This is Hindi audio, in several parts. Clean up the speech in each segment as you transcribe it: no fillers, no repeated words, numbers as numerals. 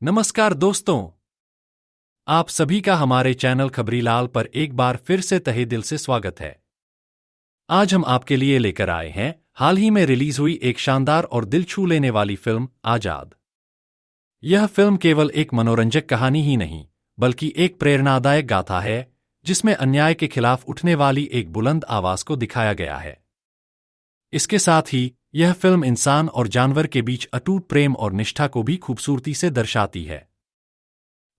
नमस्कार दोस्तों, आप सभी का हमारे चैनल खबरीलाल पर एक बार फिर से तहे दिल से स्वागत है। आज हम आपके लिए लेकर आए हैं हाल ही में रिलीज हुई एक शानदार और दिल छू लेने वाली फिल्म आजाद। यह फिल्म केवल एक मनोरंजक कहानी ही नहीं, बल्कि एक प्रेरणादायक गाथा है जिसमें अन्याय के खिलाफ उठने वाली एक बुलंद आवाज को दिखाया गया है। इसके साथ ही यह फिल्म इंसान और जानवर के बीच अटूट प्रेम और निष्ठा को भी खूबसूरती से दर्शाती है।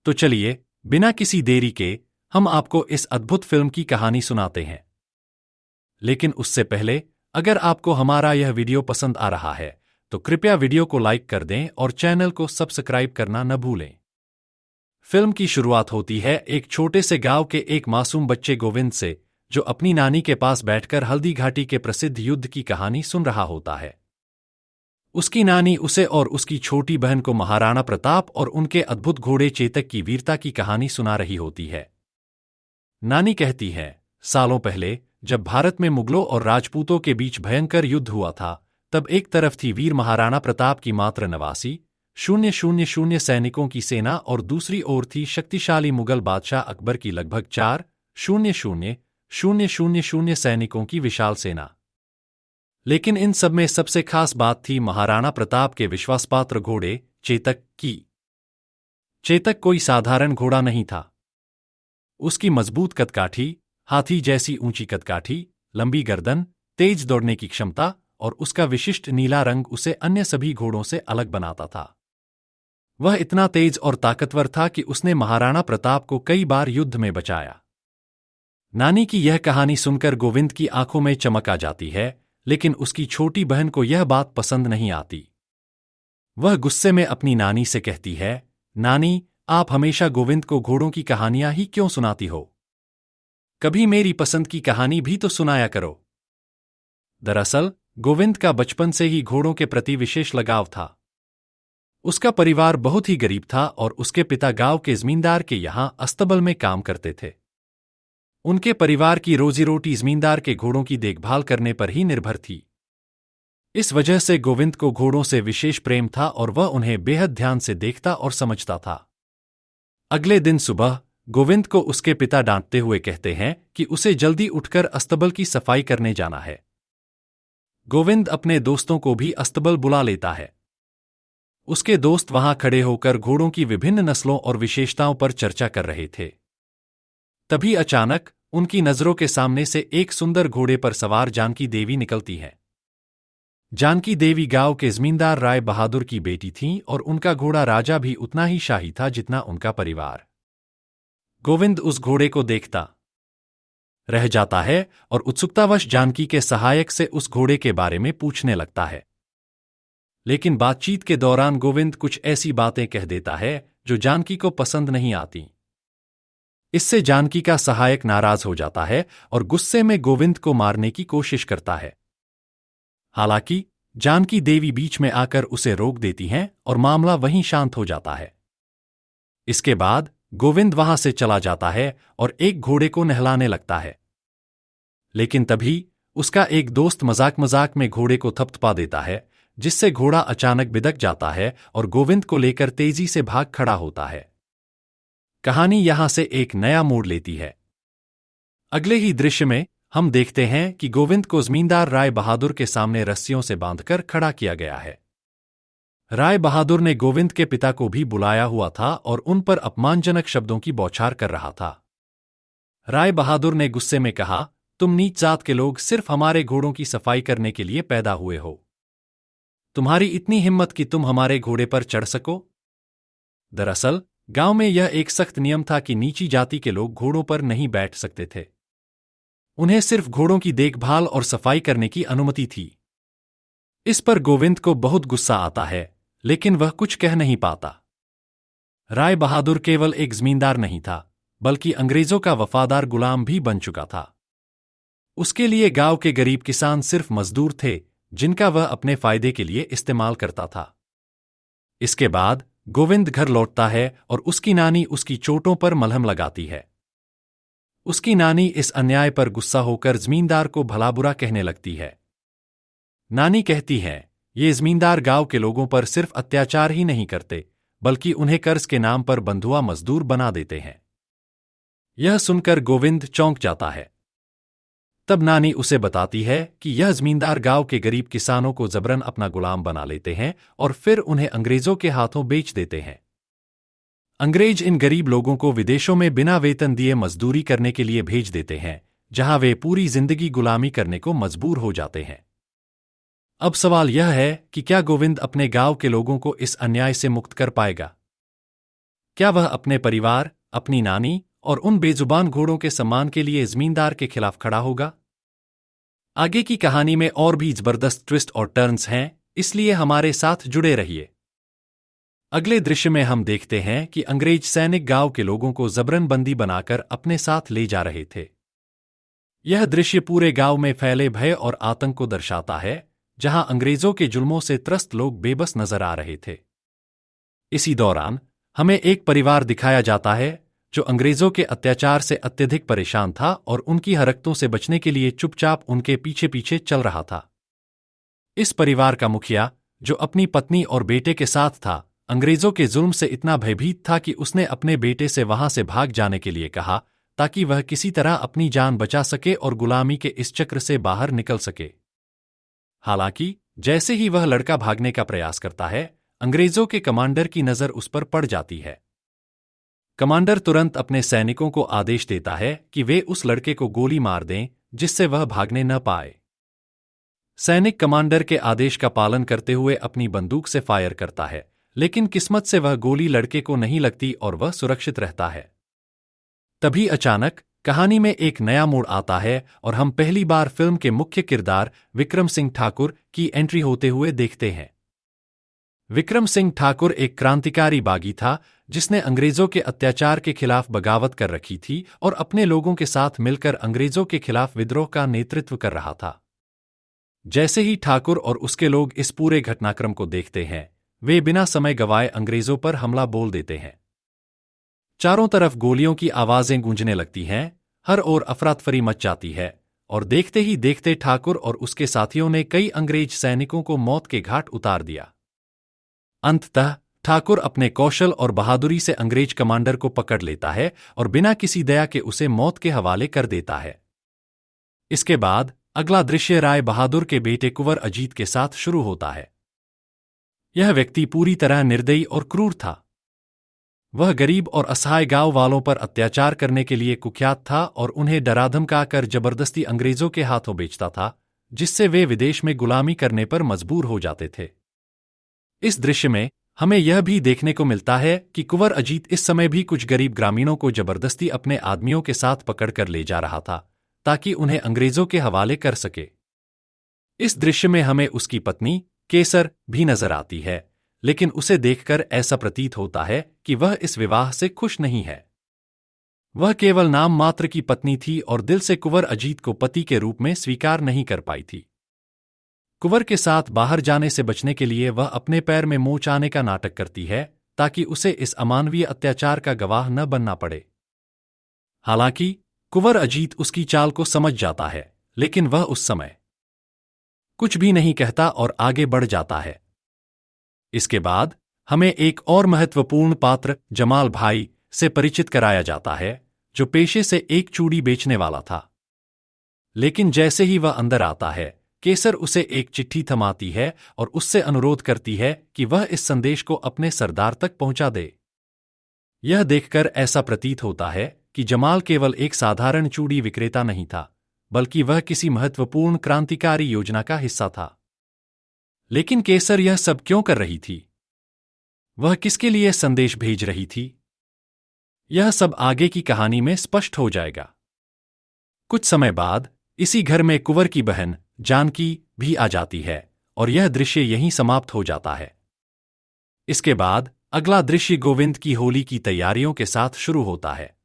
तो चलिए, बिना किसी देरी के हम आपको इस अद्भुत फिल्म की कहानी सुनाते हैं। लेकिन उससे पहले, अगर आपको हमारा यह वीडियो पसंद आ रहा है तो कृपया वीडियो को लाइक कर दें और चैनल को सब्सक्राइब करना न भूलें। फिल्म की शुरुआत होती है एक छोटे से गांव के एक मासूम बच्चे गोविंद से, जो अपनी नानी के पास बैठकर हल्दी घाटी के प्रसिद्ध युद्ध की कहानी सुन रहा होता है। उसकी नानी उसे और उसकी छोटी बहन को महाराणा प्रताप और उनके अद्भुत घोड़े चेतक की वीरता की कहानी सुना रही होती है। नानी कहती है, सालों पहले जब भारत में मुगलों और राजपूतों के बीच भयंकर युद्ध हुआ था, तब एक तरफ थी वीर महाराणा प्रताप की मात्र 89,000 सैनिकों की सेना और दूसरी ओर थी शक्तिशाली मुगल बादशाह अकबर की लगभग 4,000 सैनिकों की विशाल सेना। लेकिन इन सब में सबसे खास बात थी महाराणा प्रताप के विश्वासपात्र घोड़े चेतक की। चेतक कोई साधारण घोड़ा नहीं था। उसकी मजबूत कदकाठी, हाथी जैसी ऊंची कदकाठी, लंबी गर्दन, तेज दौड़ने की क्षमता और उसका विशिष्ट नीला रंग उसे अन्य सभी घोड़ों से अलग बनाता था। वह इतना तेज और ताकतवर था कि उसने महाराणा प्रताप को कई बार युद्ध में बचाया। नानी की यह कहानी सुनकर गोविंद की आंखों में चमक आ जाती है, लेकिन उसकी छोटी बहन को यह बात पसंद नहीं आती। वह गुस्से में अपनी नानी से कहती है, नानी, आप हमेशा गोविंद को घोड़ों की कहानियां ही क्यों सुनाती हो? कभी मेरी पसंद की कहानी भी तो सुनाया करो। दरअसल गोविंद का बचपन से ही घोड़ों के प्रति विशेष लगाव था। उसका परिवार बहुत ही गरीब था और उसके पिता गांव के जमींदार के यहां अस्तबल में काम करते थे। उनके परिवार की रोजी रोटी जमींदार के घोड़ों की देखभाल करने पर ही निर्भर थी। इस वजह से गोविंद को घोड़ों से विशेष प्रेम था और वह उन्हें बेहद ध्यान से देखता और समझता था। अगले दिन सुबह गोविंद को उसके पिता डांटते हुए कहते हैं कि उसे जल्दी उठकर अस्तबल की सफाई करने जाना है। गोविंद अपने दोस्तों को भी अस्तबल बुला लेता है। उसके दोस्त वहां खड़े होकर घोड़ों की विभिन्न नस्लों और विशेषताओं पर चर्चा कर रहे थे। तभी अचानक उनकी नजरों के सामने से एक सुंदर घोड़े पर सवार जानकी देवी निकलती है। जानकी देवी गांव के जमींदार राय बहादुर की बेटी थीं और उनका घोड़ा राजा भी उतना ही शाही था जितना उनका परिवार। गोविंद उस घोड़े को देखता रह जाता है और उत्सुकतावश जानकी के सहायक से उस घोड़े के बारे में पूछने लगता है। लेकिन बातचीत के दौरान गोविंद कुछ ऐसी बातें कह देता है जो जानकी को पसंद नहीं आती। इससे जानकी का सहायक नाराज हो जाता है और गुस्से में गोविंद को मारने की कोशिश करता है। हालांकि जानकी देवी बीच में आकर उसे रोक देती हैं और मामला वहीं शांत हो जाता है। इसके बाद गोविंद वहां से चला जाता है और एक घोड़े को नहलाने लगता है। लेकिन तभी उसका एक दोस्त मजाक मजाक में घोड़े को थपथपा देता है, जिससे घोड़ा अचानक बिदक जाता है और गोविंद को लेकर तेजी से भाग खड़ा होता है। कहानी यहां से एक नया मोड़ लेती है। अगले ही दृश्य में हम देखते हैं कि गोविंद को जमींदार राय बहादुर के सामने रस्सियों से बांधकर खड़ा किया गया है। राय बहादुर ने गोविंद के पिता को भी बुलाया हुआ था और उन पर अपमानजनक शब्दों की बौछार कर रहा था। राय बहादुर ने गुस्से में कहा, तुम नीच जात के लोग सिर्फ हमारे घोड़ों की सफाई करने के लिए पैदा हुए हो। तुम्हारी इतनी हिम्मत कि तुम हमारे घोड़े पर चढ़ सको? दरअसल गांव में यह एक सख्त नियम था कि नीची जाति के लोग घोड़ों पर नहीं बैठ सकते थे। उन्हें सिर्फ घोड़ों की देखभाल और सफाई करने की अनुमति थी। इस पर गोविंद को बहुत गुस्सा आता है, लेकिन वह कुछ कह नहीं पाता। राय बहादुर केवल एक जमींदार नहीं था, बल्कि अंग्रेजों का वफादार गुलाम भी बन चुका था। उसके लिए गांव के गरीब किसान सिर्फ मजदूर थे, जिनका वह अपने फायदे के लिए इस्तेमाल करता था। इसके बाद गोविंद घर लौटता है और उसकी नानी उसकी चोटों पर मलहम लगाती है। उसकी नानी इस अन्याय पर गुस्सा होकर जमींदार को भला बुरा कहने लगती है। नानी कहती है, ये जमींदार गांव के लोगों पर सिर्फ अत्याचार ही नहीं करते, बल्कि उन्हें कर्ज के नाम पर बंधुआ मजदूर बना देते हैं। यह सुनकर गोविंद चौंक जाता है। तब नानी उसे बताती है कि यह जमींदार गांव के गरीब किसानों को जबरन अपना गुलाम बना लेते हैं और फिर उन्हें अंग्रेजों के हाथों बेच देते हैं। अंग्रेज इन गरीब लोगों को विदेशों में बिना वेतन दिए मजदूरी करने के लिए भेज देते हैं, जहां वे पूरी जिंदगी गुलामी करने को मजबूर हो जाते हैं। अब सवाल यह है कि क्या गोविंद अपने गांव के लोगों को इस अन्याय से मुक्त कर पाएगा? क्या वह अपने परिवार, अपनी नानी और उन बेजुबान घोड़ों के सम्मान के लिए जमींदार के खिलाफ खड़ा होगा? आगे की कहानी में और भी जबरदस्त ट्विस्ट और टर्न्स हैं, इसलिए हमारे साथ जुड़े रहिए। अगले दृश्य में हम देखते हैं कि अंग्रेज सैनिक गांव के लोगों को जबरन बंदी बनाकर अपने साथ ले जा रहे थे। यह दृश्य पूरे गांव में फैले भय और आतंक को दर्शाता है, जहां अंग्रेजों के जुल्मों से त्रस्त लोग बेबस नजर आ रहे थे। इसी दौरान हमें एक परिवार दिखाया जाता है जो अंग्रेजों के अत्याचार से अत्यधिक परेशान था और उनकी हरकतों से बचने के लिए चुपचाप उनके पीछे पीछे चल रहा था। इस परिवार का मुखिया, जो अपनी पत्नी और बेटे के साथ था, अंग्रेजों के जुल्म से इतना भयभीत था कि उसने अपने बेटे से वहां से भाग जाने के लिए कहा, ताकि वह किसी तरह अपनी जान बचा सके और गुलामी के इस चक्र से बाहर निकल सके। हालांकि जैसे ही वह लड़का भागने का प्रयास करता है, अंग्रेजों के कमांडर की नजर उस पर पड़ जाती है। कमांडर तुरंत अपने सैनिकों को आदेश देता है कि वे उस लड़के को गोली मार दें, जिससे वह भागने न पाए। सैनिक कमांडर के आदेश का पालन करते हुए अपनी बंदूक से फायर करता है, लेकिन किस्मत से वह गोली लड़के को नहीं लगती और वह सुरक्षित रहता है। तभी अचानक कहानी में एक नया मोड़ आता है और हम पहली बार फिल्म के मुख्य किरदार विक्रम सिंह ठाकुर की एंट्री होते हुए देखते हैं। विक्रम सिंह ठाकुर एक क्रांतिकारी बागी था, जिसने अंग्रेजों के अत्याचार के खिलाफ बगावत कर रखी थी और अपने लोगों के साथ मिलकर अंग्रेजों के खिलाफ विद्रोह का नेतृत्व कर रहा था। जैसे ही ठाकुर और उसके लोग इस पूरे घटनाक्रम को देखते हैं, वे बिना समय गंवाए अंग्रेजों पर हमला बोल देते हैं। चारों तरफ गोलियों की आवाजें गूंजने लगती हैं, हर ओर अफरा-तफरी मच जाती है और देखते ही देखते ठाकुर और उसके साथियों ने कई अंग्रेज सैनिकों को मौत के घाट उतार दिया। अंततः ठाकुर अपने कौशल और बहादुरी से अंग्रेज कमांडर को पकड़ लेता है और बिना किसी दया के उसे मौत के हवाले कर देता है। इसके बाद अगला दृश्य राय बहादुर के बेटे कुंवर अजीत के साथ शुरू होता है। यह व्यक्ति पूरी तरह निर्दयी और क्रूर था। वह गरीब और असहाय गांव वालों पर अत्याचार करने के लिए कुख्यात था और उन्हें डरा धमका कर जबरदस्ती अंग्रेजों के हाथों बेचता था, जिससे वे विदेश में गुलामी करने पर मजबूर हो जाते थे। इस दृश्य में हमें यह भी देखने को मिलता है कि कुंवर अजीत इस समय भी कुछ गरीब ग्रामीणों को जबरदस्ती अपने आदमियों के साथ पकड़कर ले जा रहा था, ताकि उन्हें अंग्रेजों के हवाले कर सके। इस दृश्य में हमें उसकी पत्नी केसर भी नजर आती है, लेकिन उसे देखकर ऐसा प्रतीत होता है कि वह इस विवाह से खुश नहीं है। वह केवल नाम मात्र की पत्नी थी और दिल से कुंवर अजीत को पति के रूप में स्वीकार नहीं कर पाई थी। कुंवर के साथ बाहर जाने से बचने के लिए वह अपने पैर में मोच आने का नाटक करती है, ताकि उसे इस अमानवीय अत्याचार का गवाह न बनना पड़े। हालांकि कुंवर अजीत उसकी चाल को समझ जाता है, लेकिन वह उस समय कुछ भी नहीं कहता और आगे बढ़ जाता है। इसके बाद हमें एक और महत्वपूर्ण पात्र जमाल भाई से परिचित कराया जाता है, जो पेशे से एक चूड़ी बेचने वाला था। लेकिन जैसे ही वह अंदर आता है, केसर उसे एक चिट्ठी थमाती है और उससे अनुरोध करती है कि वह इस संदेश को अपने सरदार तक पहुंचा दे। यह देखकर ऐसा प्रतीत होता है कि जमाल केवल एक साधारण चूड़ी विक्रेता नहीं था, बल्कि वह किसी महत्वपूर्ण क्रांतिकारी योजना का हिस्सा था। लेकिन केसर यह सब क्यों कर रही थी? वह किसके लिए संदेश भेज रही थी? यह सब आगे की कहानी में स्पष्ट हो जाएगा। कुछ समय बाद इसी घर में कुंवर की बहन जानकी भी आ जाती है और यह दृश्य यहीं समाप्त हो जाता है। इसके बाद अगला दृश्य गोविंद की होली की तैयारियों के साथ शुरू होता है।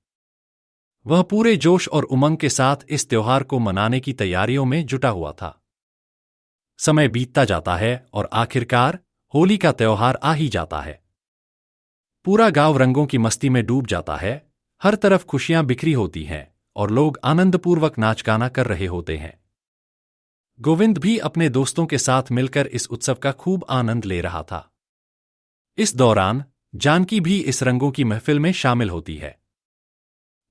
वह पूरे जोश और उमंग के साथ इस त्योहार को मनाने की तैयारियों में जुटा हुआ था। समय बीतता जाता है और आखिरकार होली का त्योहार आ ही जाता है। पूरा गांव रंगों की मस्ती में डूब जाता है, हर तरफ खुशियां बिखरी होती हैं और लोग आनंदपूर्वक नाच गाना कर रहे होते हैं। गोविंद भी अपने दोस्तों के साथ मिलकर इस उत्सव का खूब आनंद ले रहा था। इस दौरान जानकी भी इस रंगों की महफिल में शामिल होती है।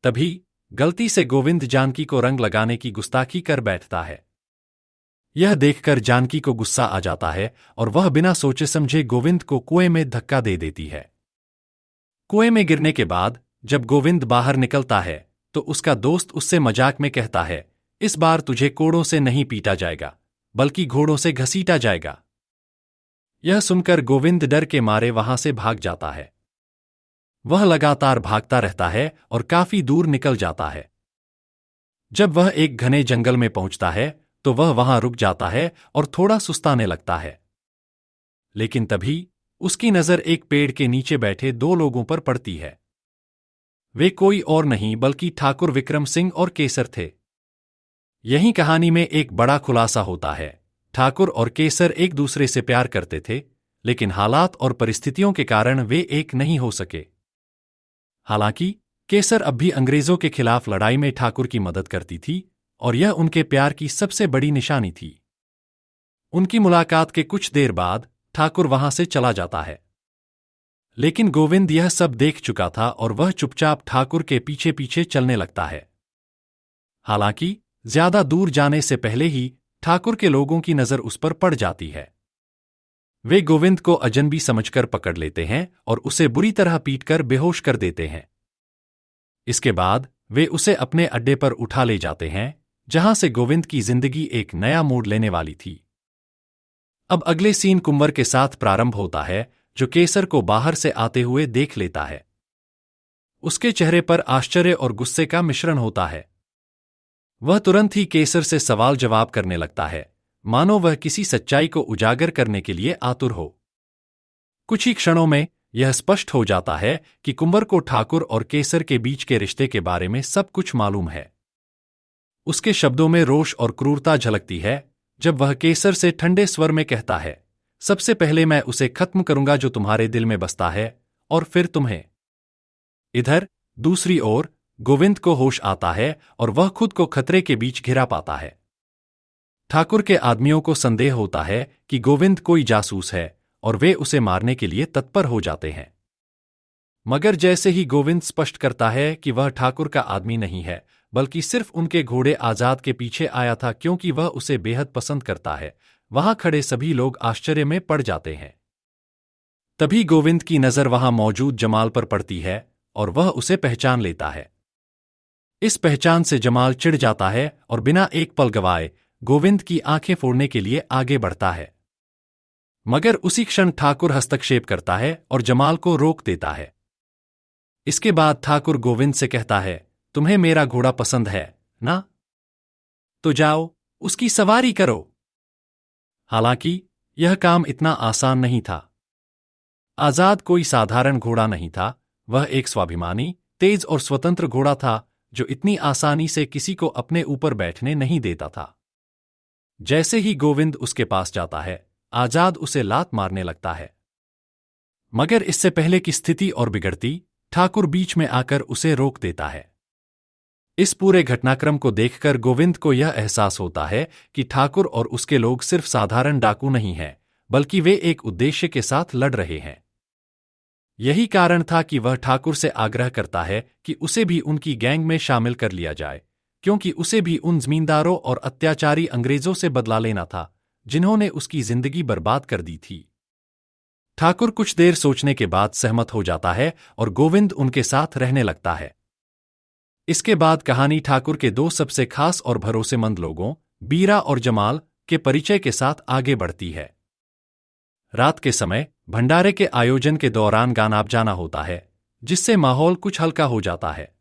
तभी गलती से गोविंद जानकी को रंग लगाने की गुस्ताखी कर बैठता है। यह देखकर जानकी को गुस्सा आ जाता है और वह बिना सोचे समझे गोविंद को कुएं में धक्का दे देती है। कुएं में गिरने के बाद जब गोविंद बाहर निकलता है तो उसका दोस्त उससे मजाक में कहता है, इस बार तुझे कोड़ों से नहीं पीटा जाएगा बल्कि घोड़ों से घसीटा जाएगा। यह सुनकर गोविंद डर के मारे वहां से भाग जाता है। वह लगातार भागता रहता है और काफी दूर निकल जाता है। जब वह एक घने जंगल में पहुंचता है तो वह वहां रुक जाता है और थोड़ा सुस्ताने लगता है। लेकिन तभी उसकी नजर एक पेड़ के नीचे बैठे दो लोगों पर पड़ती है। वे कोई और नहीं बल्कि ठाकुर विक्रम सिंह और केसर थे। यही कहानी में एक बड़ा खुलासा होता है। ठाकुर और केसर एक दूसरे से प्यार करते थे, लेकिन हालात और परिस्थितियों के कारण वे एक नहीं हो सके। हालांकि केसर अब भी अंग्रेजों के खिलाफ लड़ाई में ठाकुर की मदद करती थी और यह उनके प्यार की सबसे बड़ी निशानी थी। उनकी मुलाकात के कुछ देर बाद ठाकुर वहां से चला जाता है। लेकिन गोविंद यह सब देख चुका था और वह चुपचाप ठाकुर के पीछे पीछे चलने लगता है। हालांकि ज्यादा दूर जाने से पहले ही ठाकुर के लोगों की नजर उस पर पड़ जाती है। वे गोविंद को अजनबी समझकर पकड़ लेते हैं और उसे बुरी तरह पीटकर बेहोश कर देते हैं। इसके बाद वे उसे अपने अड्डे पर उठा ले जाते हैं, जहां से गोविंद की जिंदगी एक नया मोड़ लेने वाली थी। अब अगले सीन कुंवर के साथ प्रारंभ होता है, जो केसर को बाहर से आते हुए देख लेता है। उसके चेहरे पर आश्चर्य और गुस्से का मिश्रण होता है। वह तुरंत ही केसर से सवाल जवाब करने लगता है, मानो वह किसी सच्चाई को उजागर करने के लिए आतुर हो। कुछ ही क्षणों में यह स्पष्ट हो जाता है कि कुंवर को ठाकुर और केसर के बीच के रिश्ते के बारे में सब कुछ मालूम है। उसके शब्दों में रोष और क्रूरता झलकती है जब वह केसर से ठंडे स्वर में कहता है, सबसे पहले मैं उसे खत्म करूंगा जो तुम्हारे दिल में बसता है, और फिर तुम्हें। इधर दूसरी ओर गोविंद को होश आता है और वह खुद को खतरे के बीच घिरा पाता है। ठाकुर के आदमियों को संदेह होता है कि गोविंद कोई जासूस है और वे उसे मारने के लिए तत्पर हो जाते हैं। मगर जैसे ही गोविंद स्पष्ट करता है कि वह ठाकुर का आदमी नहीं है बल्कि सिर्फ उनके घोड़े आजाद के पीछे आया था क्योंकि वह उसे बेहद पसंद करता है, वहां खड़े सभी लोग आश्चर्य में पड़ जाते हैं। तभी गोविंद की नजर वहां मौजूद जमाल पर पड़ती है और वह उसे पहचान लेता है। इस पहचान से जमाल चिढ़ जाता है और बिना एक पल गवाए गोविंद की आंखें फोड़ने के लिए आगे बढ़ता है। मगर उसी क्षण ठाकुर हस्तक्षेप करता है और जमाल को रोक देता है। इसके बाद ठाकुर गोविंद से कहता है, तुम्हें मेरा घोड़ा पसंद है ना? तो जाओ, उसकी सवारी करो। हालांकि यह काम इतना आसान नहीं था। आजाद कोई साधारण घोड़ा नहीं था, वह एक स्वाभिमानी, तेज और स्वतंत्र घोड़ा था जो इतनी आसानी से किसी को अपने ऊपर बैठने नहीं देता था। जैसे ही गोविंद उसके पास जाता है, आजाद उसे लात मारने लगता है। मगर इससे पहले की स्थिति और बिगड़ती, ठाकुर बीच में आकर उसे रोक देता है। इस पूरे घटनाक्रम को देखकर गोविंद को यह एहसास होता है कि ठाकुर और उसके लोग सिर्फ साधारण डाकू नहीं हैं, बल्कि वे एक उद्देश्य के साथ लड़ रहे हैं। यही कारण था कि वह ठाकुर से आग्रह करता है कि उसे भी उनकी गैंग में शामिल कर लिया जाए, क्योंकि उसे भी उन जमींदारों और अत्याचारी अंग्रेजों से बदला लेना था जिन्होंने उसकी जिंदगी बर्बाद कर दी थी। ठाकुर कुछ देर सोचने के बाद सहमत हो जाता है और गोविंद उनके साथ रहने लगता है। इसके बाद कहानी ठाकुर के दो सबसे खास और भरोसेमंद लोगों, बीरा और जमाल, के परिचय के साथ आगे बढ़ती है। रात के समय भंडारे के आयोजन के दौरान गाना बजाना होता है, जिससे माहौल कुछ हल्का हो जाता है।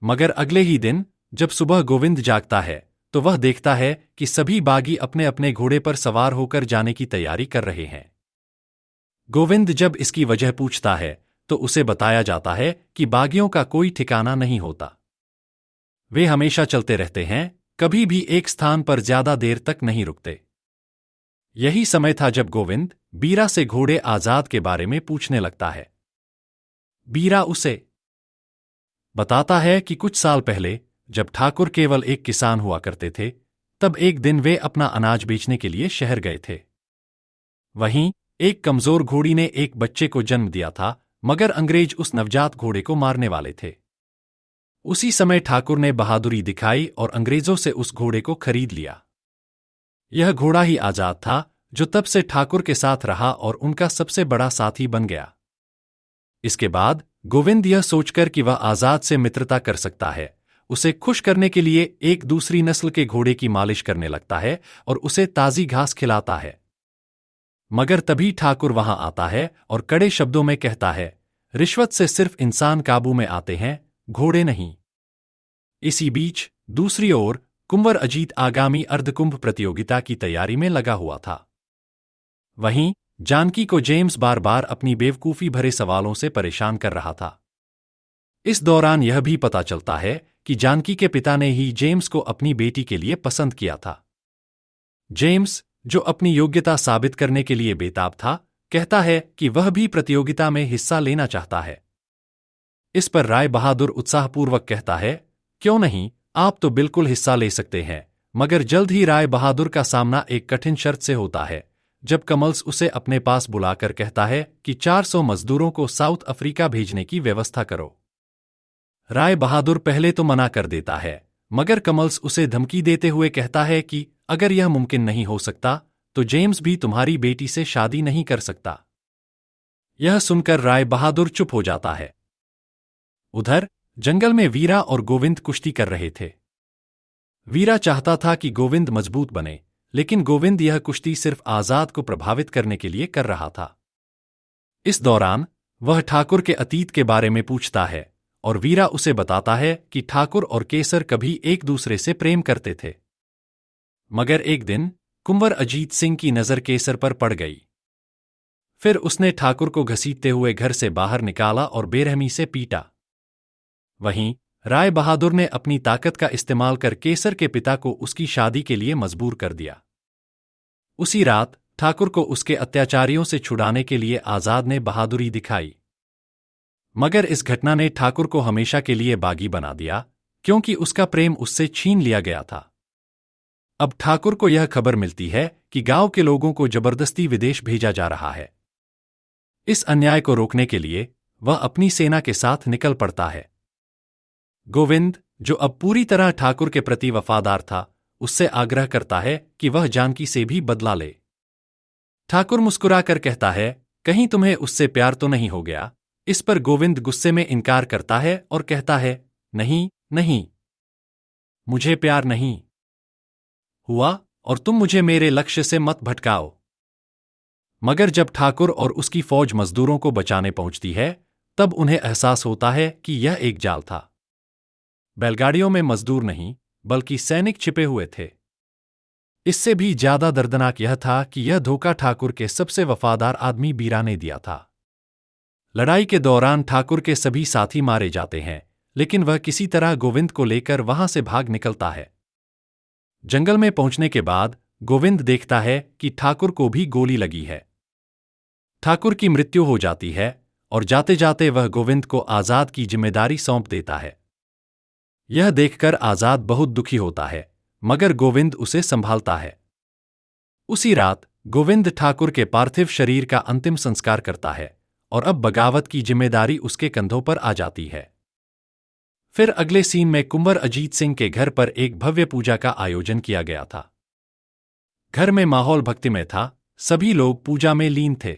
मगर अगले ही दिन जब सुबह गोविंद जागता है तो वह देखता है कि सभी बागी अपने अपने घोड़े पर सवार होकर जाने की तैयारी कर रहे हैं। गोविंद जब इसकी वजह पूछता है तो उसे बताया जाता है कि बागियों का कोई ठिकाना नहीं होता। वे हमेशा चलते रहते हैं, कभी भी एक स्थान पर ज्यादा देर तक नहीं रुकते। यही समय था जब गोविंद बीरा से घोड़े आजाद के बारे में पूछने लगता है। बीरा उसे बताता है कि कुछ साल पहले जब ठाकुर केवल एक किसान हुआ करते थे, तब एक दिन वे अपना अनाज बेचने के लिए शहर गए थे। वहीं एक कमजोर घोड़ी ने एक बच्चे को जन्म दिया था, मगर अंग्रेज उस नवजात घोड़े को मारने वाले थे। उसी समय ठाकुर ने बहादुरी दिखाई और अंग्रेजों से उस घोड़े को खरीद लिया। यह घोड़ा ही आजाद था, जो तब से ठाकुर के साथ रहा और उनका सबसे बड़ा साथी बन गया। इसके बाद गोविंद यह सोचकर कि वह आजाद से मित्रता कर सकता है, उसे खुश करने के लिए एक दूसरी नस्ल के घोड़े की मालिश करने लगता है और उसे ताजी घास खिलाता है। मगर तभी ठाकुर वहां आता है और कड़े शब्दों में कहता है, रिश्वत से सिर्फ इंसान काबू में आते हैं, घोड़े नहीं। इसी बीच दूसरी ओर कुंवर अजीत आगामी अर्धकुंभ प्रतियोगिता की तैयारी में लगा हुआ था। वहीं जानकी को जेम्स बार बार अपनी बेवकूफी भरे सवालों से परेशान कर रहा था। इस दौरान यह भी पता चलता है कि जानकी के पिता ने ही जेम्स को अपनी बेटी के लिए पसंद किया था। जेम्स, जो अपनी योग्यता साबित करने के लिए बेताब था, कहता है कि वह भी प्रतियोगिता में हिस्सा लेना चाहता है। इस पर राय बहादुर उत्साहपूर्वक कहता है, क्यों नहीं, आप तो बिल्कुल हिस्सा ले सकते हैं। मगर जल्द ही राय बहादुर का सामना एक कठिन शर्त से होता है, जब कमल्स उसे अपने पास बुलाकर कहता है कि 400 मजदूरों को साउथ अफ्रीका भेजने की व्यवस्था करो। राय बहादुर पहले तो मना कर देता है, मगर कमल्स उसे धमकी देते हुए कहता है कि अगर यह मुमकिन नहीं हो सकता तो जेम्स भी तुम्हारी बेटी से शादी नहीं कर सकता। यह सुनकर राय बहादुर चुप हो जाता है। उधर जंगल में वीरा और गोविंद कुश्ती कर रहे थे। वीरा चाहता था कि गोविंद मजबूत बने, लेकिन गोविंद यह कुश्ती सिर्फ आजाद को प्रभावित करने के लिए कर रहा था। इस दौरान वह ठाकुर के अतीत के बारे में पूछता है और वीरा उसे बताता है कि ठाकुर और केसर कभी एक दूसरे से प्रेम करते थे। मगर एक दिन कुंवर अजीत सिंह की नजर केसर पर पड़ गई। फिर उसने ठाकुर को घसीटते हुए घर से बाहर निकाला और बेरहमी से पीटा। वहीं राय बहादुर ने अपनी ताकत का इस्तेमाल कर केसर के पिता को उसकी शादी के लिए मजबूर कर दिया। उसी रात ठाकुर को उसके अत्याचारियों से छुड़ाने के लिए आजाद ने बहादुरी दिखाई। मगर इस घटना ने ठाकुर को हमेशा के लिए बागी बना दिया, क्योंकि उसका प्रेम उससे छीन लिया गया था। अब ठाकुर को यह खबर मिलती है कि गांव के लोगों को जबरदस्ती विदेश भेजा जा रहा है। इस अन्याय को रोकने के लिए वह अपनी सेना के साथ निकल पड़ता है। गोविंद, जो अब पूरी तरह ठाकुर के प्रति वफादार था, उससे आग्रह करता है कि वह जानकी से भी बदला ले। ठाकुर मुस्कुराकर कहता है, कहीं तुम्हें उससे प्यार तो नहीं हो गया? इस पर गोविंद गुस्से में इनकार करता है और कहता है, नहीं नहीं, मुझे प्यार नहीं हुआ और तुम मुझे मेरे लक्ष्य से मत भटकाओ। मगर जब ठाकुर और उसकी फौज मजदूरों को बचाने पहुंचती है, तब उन्हें एहसास होता है कि यह एक जाल था। बैलगाड़ियों में मजदूर नहीं, बल्कि सैनिक छिपे हुए थे। इससे भी ज्यादा दर्दनाक यह था कि यह धोखा ठाकुर के सबसे वफादार आदमी बीरा ने दिया था। लड़ाई के दौरान ठाकुर के सभी साथी मारे जाते हैं, लेकिन वह किसी तरह गोविंद को लेकर वहां से भाग निकलता है। जंगल में पहुंचने के बाद गोविंद देखता है कि ठाकुर को भी गोली लगी है। ठाकुर की मृत्यु हो जाती है और जाते जाते वह गोविंद को आजाद की जिम्मेदारी सौंप देता है। यह देखकर आजाद बहुत दुखी होता है, मगर गोविंद उसे संभालता है। उसी रात गोविंद ठाकुर के पार्थिव शरीर का अंतिम संस्कार करता है और अब बगावत की जिम्मेदारी उसके कंधों पर आ जाती है। फिर अगले सीन में कुंवर अजीत सिंह के घर पर एक भव्य पूजा का आयोजन किया गया था। घर में माहौल भक्तिमय था, सभी लोग पूजा में लीन थे।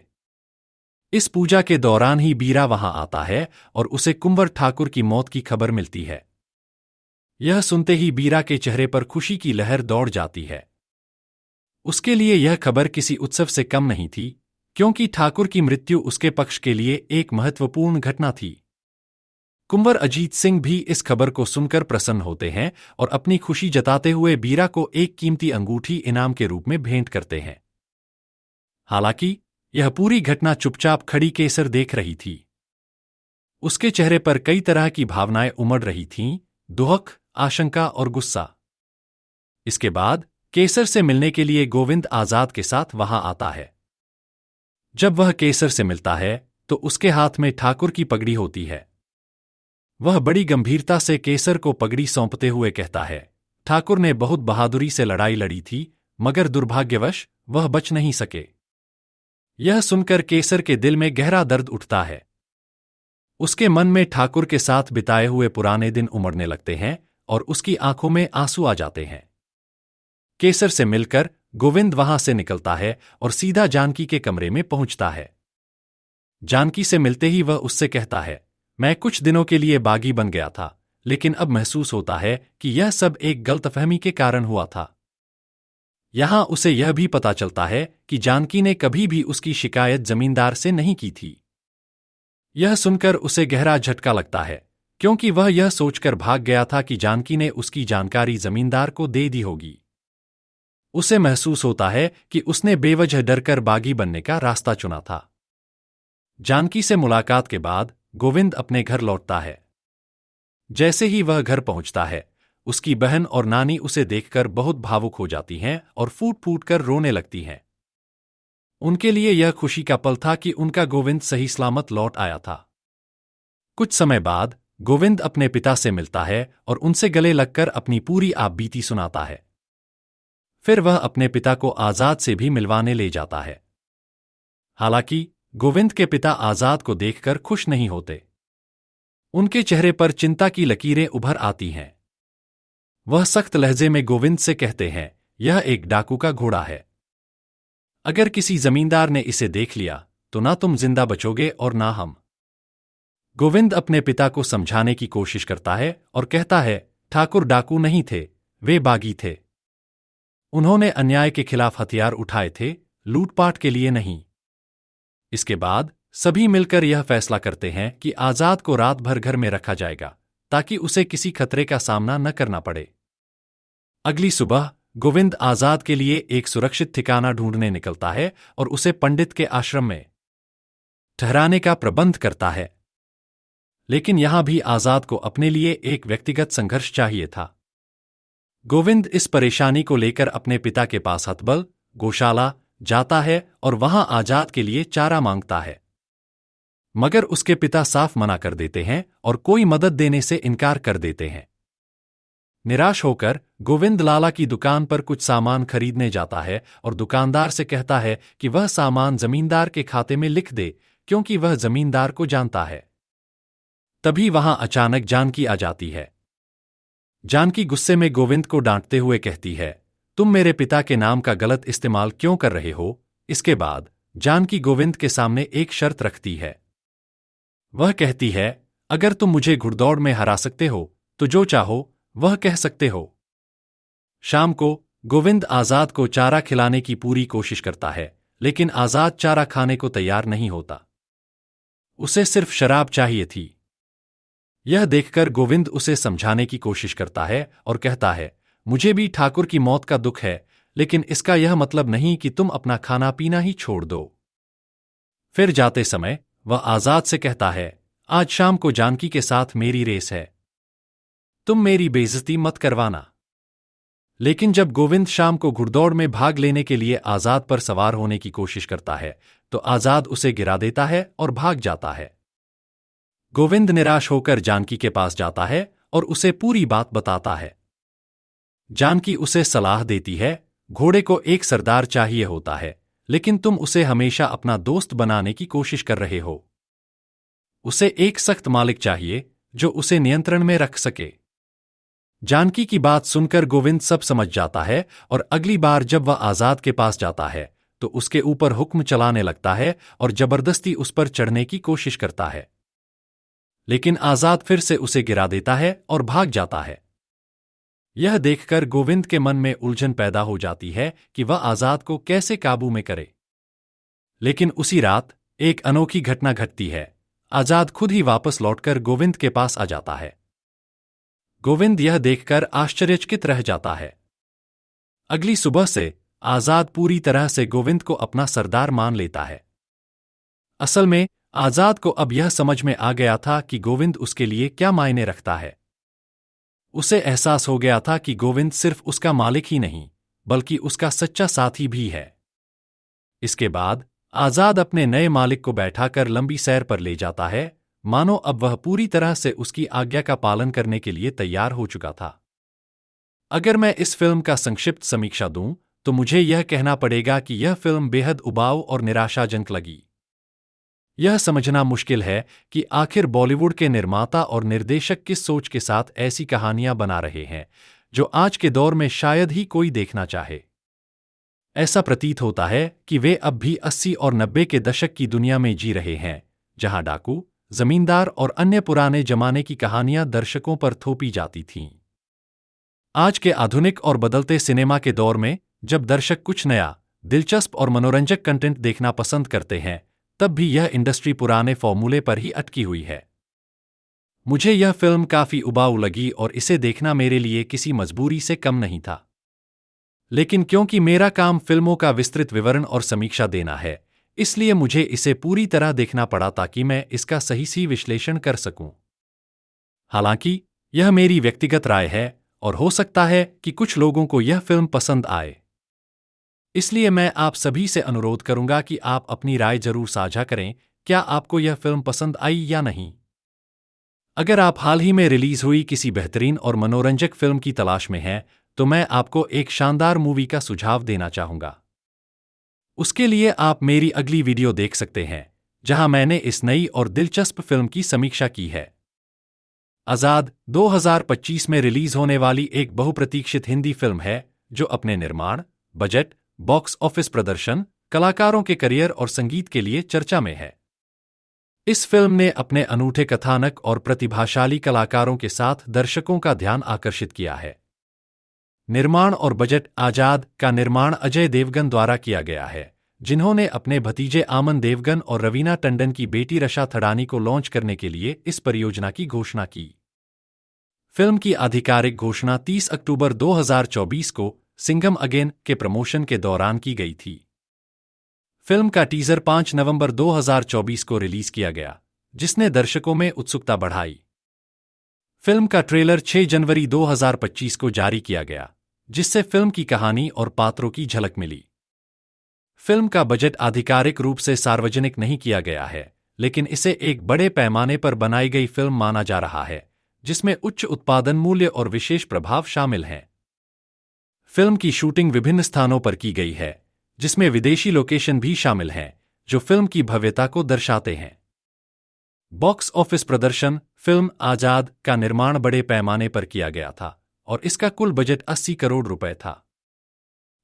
इस पूजा के दौरान ही बीरा वहां आता है और उसे कुंवर ठाकुर की मौत की खबर मिलती है। यह सुनते ही बीरा के चेहरे पर खुशी की लहर दौड़ जाती है। उसके लिए यह खबर किसी उत्सव से कम नहीं थी, क्योंकि ठाकुर की मृत्यु उसके पक्ष के लिए एक महत्वपूर्ण घटना थी। कुंवर अजीत सिंह भी इस खबर को सुनकर प्रसन्न होते हैं और अपनी खुशी जताते हुए बीरा को एक कीमती अंगूठी इनाम के रूप में भेंट करते हैं। हालांकि यह पूरी घटना चुपचाप खड़ी केसर देख रही थी। उसके चेहरे पर कई तरह की भावनाएं उमड़ रही थीं, दुख, आशंका और गुस्सा। इसके बाद केसर से मिलने के लिए गोविंद आजाद के साथ वहां आता है। जब वह केसर से मिलता है तो उसके हाथ में ठाकुर की पगड़ी होती है। वह बड़ी गंभीरता से केसर को पगड़ी सौंपते हुए कहता है, ठाकुर ने बहुत बहादुरी से लड़ाई लड़ी थी, मगर दुर्भाग्यवश वह बच नहीं सके। यह सुनकर केसर के दिल में गहरा दर्द उठता है। उसके मन में ठाकुर के साथ बिताए हुए पुराने दिन उमड़ने लगते हैं और उसकी आंखों में आंसू आ जाते हैं। केसर से मिलकर गोविंद वहां से निकलता है और सीधा जानकी के कमरे में पहुंचता है। जानकी से मिलते ही वह उससे कहता है, मैं कुछ दिनों के लिए बागी बन गया था, लेकिन अब महसूस होता है कि यह सब एक गलतफहमी के कारण हुआ था। यहां उसे यह भी पता चलता है कि जानकी ने कभी भी उसकी शिकायत जमींदार से नहीं की थी। यह सुनकर उसे गहरा झटका लगता है, क्योंकि वह यह सोचकर भाग गया था कि जानकी ने उसकी जानकारी जमींदार को दे दी होगी। उसे महसूस होता है कि उसने बेवजह डरकर बागी बनने का रास्ता चुना था। जानकी से मुलाकात के बाद गोविंद अपने घर लौटता है। जैसे ही वह घर पहुंचता है, उसकी बहन और नानी उसे देखकर बहुत भावुक हो जाती हैं और फूट फूट कर रोने लगती हैं। उनके लिए यह खुशी का पल था कि उनका गोविंद सही सलामत लौट आया था। कुछ समय बाद गोविंद अपने पिता से मिलता है और उनसे गले लगकर अपनी पूरी आपबीती सुनाता है। फिर वह अपने पिता को आजाद से भी मिलवाने ले जाता है। हालांकि गोविंद के पिता आजाद को देखकर खुश नहीं होते। उनके चेहरे पर चिंता की लकीरें उभर आती हैं। वह सख्त लहजे में गोविंद से कहते हैं, यह एक डाकू का घोड़ा है। अगर किसी जमींदार ने इसे देख लिया तो ना तुम जिंदा बचोगे और ना हम। गोविंद अपने पिता को समझाने की कोशिश करता है और कहता है, ठाकुर डाकू नहीं थे, वे बागी थे। उन्होंने अन्याय के खिलाफ हथियार उठाए थे, लूटपाट के लिए नहीं। इसके बाद सभी मिलकर यह फैसला करते हैं कि आजाद को रात भर घर में रखा जाएगा, ताकि उसे किसी खतरे का सामना न करना पड़े। अगली सुबह गोविंद आजाद के लिए एक सुरक्षित ठिकाना ढूंढने निकलता है और उसे पंडित के आश्रम में ठहराने का प्रबंध करता है। लेकिन यहां भी आजाद को अपने लिए एक व्यक्तिगत संघर्ष चाहिए था। गोविंद इस परेशानी को लेकर अपने पिता के पास हतबल गौशाला जाता है और वहां आजाद के लिए चारा मांगता है। मगर उसके पिता साफ मना कर देते हैं और कोई मदद देने से इनकार कर देते हैं। निराश होकर गोविंद लाला की दुकान पर कुछ सामान खरीदने जाता है और दुकानदार से कहता है कि वह सामान जमींदार के खाते में लिख दे, क्योंकि वह जमींदार को जानता है। तभी वहां अचानक जानकी आ जाती है। जानकी गुस्से में गोविंद को डांटते हुए कहती है, तुम मेरे पिता के नाम का गलत इस्तेमाल क्यों कर रहे हो? इसके बाद जानकी गोविंद के सामने एक शर्त रखती है। वह कहती है, अगर तुम मुझे घुड़दौड़ में हरा सकते हो तो जो चाहो वह कह सकते हो। शाम को गोविंद आजाद को चारा खिलाने की पूरी कोशिश करता है, लेकिन आजाद चारा खाने को तैयार नहीं होता। उसे सिर्फ शराब चाहिए थी। यह देखकर गोविंद उसे समझाने की कोशिश करता है और कहता है, मुझे भी ठाकुर की मौत का दुख है, लेकिन इसका यह मतलब नहीं कि तुम अपना खाना पीना ही छोड़ दो। फिर जाते समय वह आजाद से कहता है, आज शाम को जानकी के साथ मेरी रेस है, तुम मेरी बेइज्जती मत करवाना। लेकिन जब गोविंद शाम को घुड़दौड़ में भाग लेने के लिए आजाद पर सवार होने की कोशिश करता है तो आजाद उसे गिरा देता है और भाग जाता है। गोविंद निराश होकर जानकी के पास जाता है और उसे पूरी बात बताता है। जानकी उसे सलाह देती है, घोड़े को एक सरदार चाहिए होता है, लेकिन तुम उसे हमेशा अपना दोस्त बनाने की कोशिश कर रहे हो। उसे एक सख्त मालिक चाहिए जो उसे नियंत्रण में रख सके। जानकी की बात सुनकर गोविंद सब समझ जाता है और अगली बार जब वह आजाद के पास जाता है तो उसके ऊपर हुक्म चलाने लगता है और जबरदस्ती उस पर चढ़ने की कोशिश करता है। लेकिन आजाद फिर से उसे गिरा देता है और भाग जाता है। यह देखकर गोविंद के मन में उलझन पैदा हो जाती है कि वह आजाद को कैसे काबू में करे। लेकिन उसी रात एक अनोखी घटना घटती है। आजाद खुद ही वापस लौटकर गोविंद के पास आ जाता है। गोविंद यह देखकर आश्चर्यचकित रह जाता है। अगली सुबह से आजाद पूरी तरह से गोविंद को अपना सरदार मान लेता है। असल में आजाद को अब यह समझ में आ गया था कि गोविंद उसके लिए क्या मायने रखता है। उसे एहसास हो गया था कि गोविंद सिर्फ उसका मालिक ही नहीं, बल्कि उसका सच्चा साथी भी है। इसके बाद आजाद अपने नए मालिक को बैठाकर लंबी सैर पर ले जाता है, मानो अब वह पूरी तरह से उसकी आज्ञा का पालन करने के लिए तैयार हो चुका था। अगर मैं इस फिल्म का संक्षिप्त समीक्षा दूं तो मुझे यह कहना पड़ेगा कि यह फिल्म बेहद उबाऊ और निराशाजनक लगी। यह समझना मुश्किल है कि आखिर बॉलीवुड के निर्माता और निर्देशक किस सोच के साथ ऐसी कहानियां बना रहे हैं जो आज के दौर में शायद ही कोई देखना चाहे। ऐसा प्रतीत होता है कि वे अब भी 80 और 90 के दशक की दुनिया में जी रहे हैं, जहां डाकू, जमींदार और अन्य पुराने जमाने की कहानियां दर्शकों पर थोपी जाती थीं। आज के आधुनिक और बदलते सिनेमा के दौर में जब दर्शक कुछ नया, दिलचस्प और मनोरंजक कंटेंट देखना पसंद करते हैं, तब भी यह इंडस्ट्री पुराने फॉर्मूले पर ही अटकी हुई है। मुझे यह फिल्म काफी उबाऊ लगी और इसे देखना मेरे लिए किसी मजबूरी से कम नहीं था। लेकिन क्योंकि मेरा काम फिल्मों का विस्तृत विवरण और समीक्षा देना है, इसलिए मुझे इसे पूरी तरह देखना पड़ा ताकि मैं इसका सही विश्लेषण कर सकूं। हालांकि यह मेरी व्यक्तिगत राय है और हो सकता है कि कुछ लोगों को यह फिल्म पसंद आए। इसलिए मैं आप सभी से अनुरोध करूंगा कि आप अपनी राय जरूर साझा करें। क्या आपको यह फिल्म पसंद आई या नहीं? अगर आप हाल ही में रिलीज हुई किसी बेहतरीन और मनोरंजक फिल्म की तलाश में हैं, तो मैं आपको एक शानदार मूवी का सुझाव देना चाहूंगा। उसके लिए आप मेरी अगली वीडियो देख सकते हैं, जहां मैंने इस नई और दिलचस्प फिल्म की समीक्षा की है। आजाद 2025 में रिलीज होने वाली एक बहुप्रतीक्षित हिंदी फिल्म है जो अपने निर्माण, बजट, बॉक्स ऑफिस प्रदर्शन, कलाकारों के करियर और संगीत के लिए चर्चा में है। इस फिल्म ने अपने अनूठे कथानक और प्रतिभाशाली कलाकारों के साथ दर्शकों का ध्यान आकर्षित किया है। निर्माण और बजट। आजाद का निर्माण अजय देवगन द्वारा किया गया है, जिन्होंने अपने भतीजे आमन देवगन और रवीना टंडन की बेटी रशा थड़ानी को लॉन्च करने के लिए इस परियोजना की घोषणा की। फिल्म की आधिकारिक घोषणा 30 अक्टूबर 2024 को सिंघम अगेन के प्रमोशन के दौरान की गई थी। फिल्म का टीजर 5 नवंबर 2024 को रिलीज किया गया, जिसने दर्शकों में उत्सुकता बढ़ाई। फिल्म का ट्रेलर 6 जनवरी 2025 को जारी किया गया, जिससे फिल्म की कहानी और पात्रों की झलक मिली। फिल्म का बजट आधिकारिक रूप से सार्वजनिक नहीं किया गया है, लेकिन इसे एक बड़े पैमाने पर बनाई गई फिल्म माना जा रहा है, जिसमें उच्च उत्पादन मूल्य और विशेष प्रभाव शामिल हैं। फिल्म की शूटिंग विभिन्न स्थानों पर की गई है, जिसमें विदेशी लोकेशन भी शामिल हैं, जो फिल्म की भव्यता को दर्शाते हैं। बॉक्स ऑफिस प्रदर्शन। फिल्म आजाद का निर्माण बड़े पैमाने पर किया गया था और इसका कुल बजट 80 करोड़ रुपए था।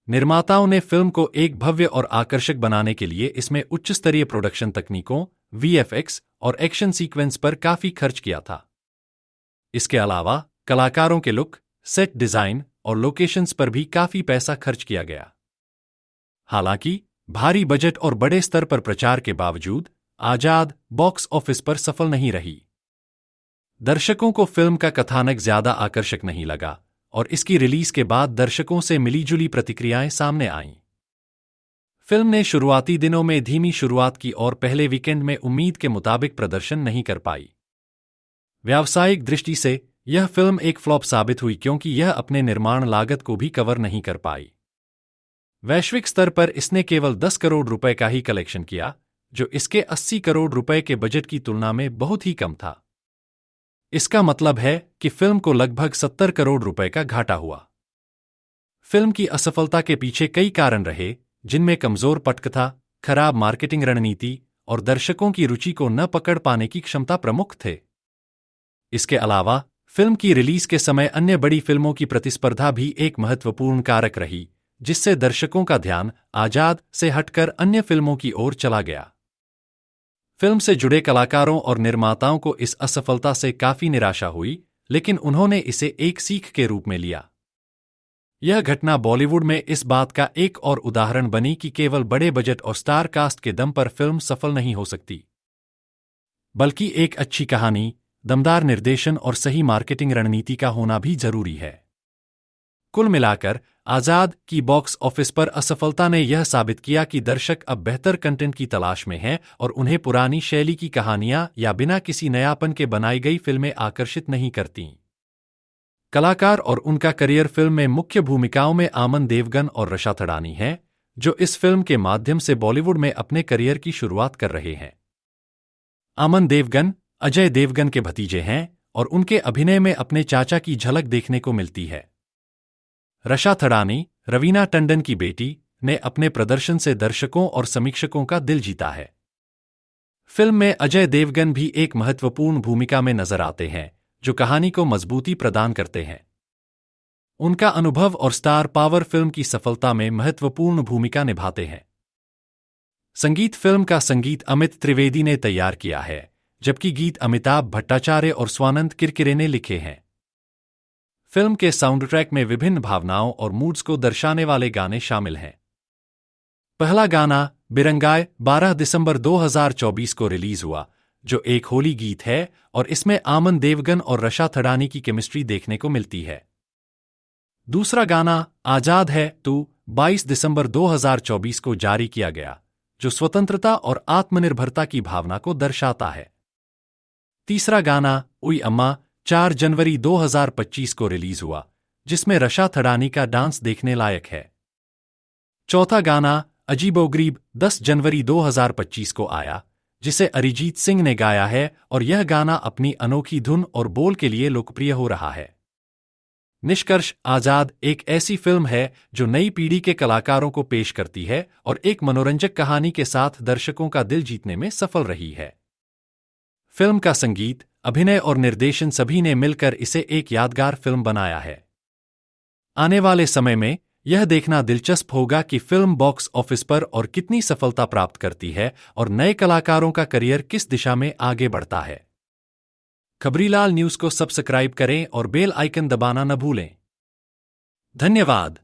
निर्माताओं ने फिल्म को एक भव्य और आकर्षक बनाने के लिए इसमें उच्च स्तरीय प्रोडक्शन तकनीकों, VFX और एक्शन सीक्वेंस पर काफी खर्च किया था। इसके अलावा कलाकारों के लुक, सेट डिजाइन और लोकेशंस पर भी काफी पैसा खर्च किया गया। हालांकि भारी बजट और बड़े स्तर पर प्रचार के बावजूद आजाद बॉक्स ऑफिस पर सफल नहीं रही। दर्शकों को फिल्म का कथानक ज्यादा आकर्षक नहीं लगा और इसकी रिलीज के बाद दर्शकों से मिलीजुली प्रतिक्रियाएं सामने आईं। फिल्म ने शुरुआती दिनों में धीमी शुरुआत की और पहले वीकेंड में उम्मीद के मुताबिक प्रदर्शन नहीं कर पाई। व्यावसायिक दृष्टि से यह फिल्म एक फ्लॉप साबित हुई क्योंकि यह अपने निर्माण लागत को भी कवर नहीं कर पाई। वैश्विक स्तर पर इसने केवल 10 करोड़ रुपए का ही कलेक्शन किया, जो इसके 80 करोड़ रुपए के बजट की तुलना में बहुत ही कम था। इसका मतलब है कि फिल्म को लगभग 70 करोड़ रुपए का घाटा हुआ। फिल्म की असफलता के पीछे कई कारण रहे, जिनमें कमजोर पटकथा, खराब मार्केटिंग रणनीति और दर्शकों की रुचि को न पकड़ पाने की क्षमता प्रमुख थे। इसके अलावा फिल्म की रिलीज के समय अन्य बड़ी फिल्मों की प्रतिस्पर्धा भी एक महत्वपूर्ण कारक रही, जिससे दर्शकों का ध्यान आजाद से हटकर अन्य फिल्मों की ओर चला गया। फिल्म से जुड़े कलाकारों और निर्माताओं को इस असफलता से काफी निराशा हुई, लेकिन उन्होंने इसे एक सीख के रूप में लिया। यह घटना बॉलीवुड में इस बात का एक और उदाहरण बनी कि केवल बड़े बजट और स्टार कास्ट के दम पर फिल्म सफल नहीं हो सकती, बल्कि एक अच्छी कहानी, दमदार निर्देशन और सही मार्केटिंग रणनीति का होना भी जरूरी है। कुल मिलाकर आजाद की बॉक्स ऑफिस पर असफलता ने यह साबित किया कि दर्शक अब बेहतर कंटेंट की तलाश में हैं और उन्हें पुरानी शैली की कहानियां या बिना किसी नयापन के बनाई गई फिल्में आकर्षित नहीं करतीं। कलाकार और उनका करियर। फिल्म में मुख्य भूमिकाओं में आमन देवगन और रशा थड़ानी हैं, जो इस फिल्म के माध्यम से बॉलीवुड में अपने करियर की शुरुआत कर रहे हैं। आमन देवगन अजय देवगन के भतीजे हैं और उनके अभिनय में अपने चाचा की झलक देखने को मिलती है। रशा थड़ानी रवीना टंडन की बेटी, ने अपने प्रदर्शन से दर्शकों और समीक्षकों का दिल जीता है। फिल्म में अजय देवगन भी एक महत्वपूर्ण भूमिका में नजर आते हैं, जो कहानी को मजबूती प्रदान करते हैं। उनका अनुभव और स्टार पावर फिल्म की सफलता में महत्वपूर्ण भूमिका निभाते हैं। संगीत फिल्म का संगीत अमित त्रिवेदी ने तैयार किया है, जबकि गीत अमिताभ भट्टाचार्य और स्वानंद किरकिरे ने लिखे हैं। फिल्म के साउंडट्रैक में विभिन्न भावनाओं और मूड्स को दर्शाने वाले गाने शामिल हैं। पहला गाना बिरंगाई 12 दिसंबर 2024 को रिलीज हुआ, जो एक होली गीत है और इसमें आमन देवगन और रशा थडानी की केमिस्ट्री देखने को मिलती है। दूसरा गाना आजाद है तू 22 दिसंबर 2024 को जारी किया गया, जो स्वतंत्रता और आत्मनिर्भरता की भावना को दर्शाता है। तीसरा गाना उई अम्मा 4 जनवरी 2025 को रिलीज हुआ, जिसमें रशा थडानी का डांस देखने लायक है। चौथा गाना अजीबोगरीब 10 जनवरी 2025 को आया, जिसे अरिजीत सिंह ने गाया है और यह गाना अपनी अनोखी धुन और बोल के लिए लोकप्रिय हो रहा है। निष्कर्ष, आजाद एक ऐसी फिल्म है जो नई पीढ़ी के कलाकारों को पेश करती है और एक मनोरंजक कहानी के साथ दर्शकों का दिल जीतने में सफल रही है। फिल्म का संगीत, अभिनय और निर्देशन सभी ने मिलकर इसे एक यादगार फिल्म बनाया है। आने वाले समय में यह देखना दिलचस्प होगा कि फिल्म बॉक्स ऑफिस पर और कितनी सफलता प्राप्त करती है और नए कलाकारों का करियर किस दिशा में आगे बढ़ता है। खबरीलाल न्यूज़ को सब्सक्राइब करें और बेल आइकन दबाना न भूलें। धन्यवाद।